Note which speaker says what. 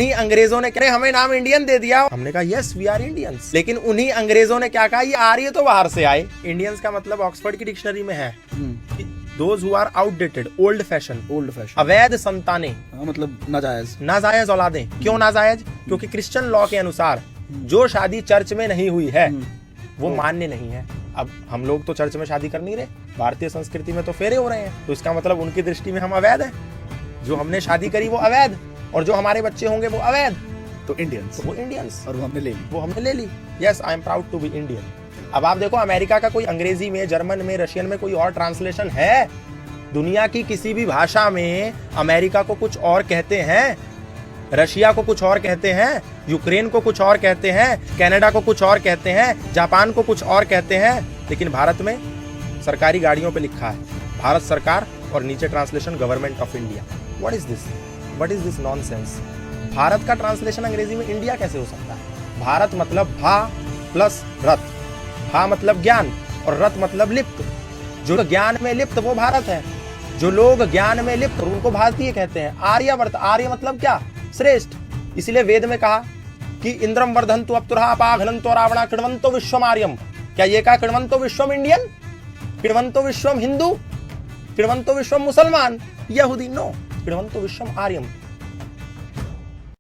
Speaker 1: उन्हीं अंग्रेजों ने कहा हमें नाम इंडियन दे दिया, हमने कहा यस वी आर इंडियंस। लेकिन उन्हीं अंग्रेजों ने क्या कहा, ये आर्य तो बाहर से आए। इंडियंस का मतलब ऑक्सफोर्ड की डिक्शनरी में है those who are outdated, old fashion, अवैध संतानें,
Speaker 2: मतलब
Speaker 1: नाजायज औलादें। क्यों नाजायज? क्योंकि क्रिश्चियन लॉ के अनुसार जो शादी चर्च में नहीं हुई है वो मान्य नहीं है। अब हम लोग तो चर्च में शादी कर नहीं रहे, भारतीय संस्कृति में तो फेरे हो रहे हैं, तो इसका मतलब उनकी दृष्टि में हम अवैध हैं। जो हमने शादी करी वो अवैध, और जो हमारे बच्चे होंगे वो अवैध,
Speaker 2: तो इंडियंस,
Speaker 1: वो इंडियंस।
Speaker 2: और वो हमने ले ली।
Speaker 1: Yes, I am proud to be Indian. अब आप देखो, अमेरिका का कोई अंग्रेजी में, जर्मन में, रशियन में कोई और ट्रांसलेशन है? दुनिया की किसी भी भाषा में अमेरिका को कुछ और कहते हैं, रशिया को कुछ और कहते हैं, यूक्रेन को कुछ और कहते हैं, कनाडा को कुछ और कहते हैं, जापान को कुछ और कहते हैं। लेकिन भारत में सरकारी गाड़ियों पे लिखा है भारत सरकार और नीचे translation government of India. What is this? What is this nonsense? Bharat का ट्रांसलेशन अंग्रेजी में इंडिया कैसे हो सकता है? भारत मतलब भा प्लस रथ, भा मतलब ज्ञान और रथ मतलब लिप्त। जो ज्ञान में लिप्त वो भारत है। जो लोग ज्ञान में लिप्त उनको भारतीय कहते हैं। आर्यवर्त, आर्य मतलब क्या? श्रेष्ठ। इसलिए वेद में कहा कि इंद्रम वर्धन्तु अप्तुरहा अपाघ्नन्तो रावणा कृण्वन्तो विश्वम आर्यम। क्या ये कहा कृण्वन्तो विश्वम इंडियन, कृण्वन्तो विश्वम हिंदू, कृण्वन्तो विश्वम मुसलमान, यहूदी? नो, कृण्वन्तो विश्वम आर्यम।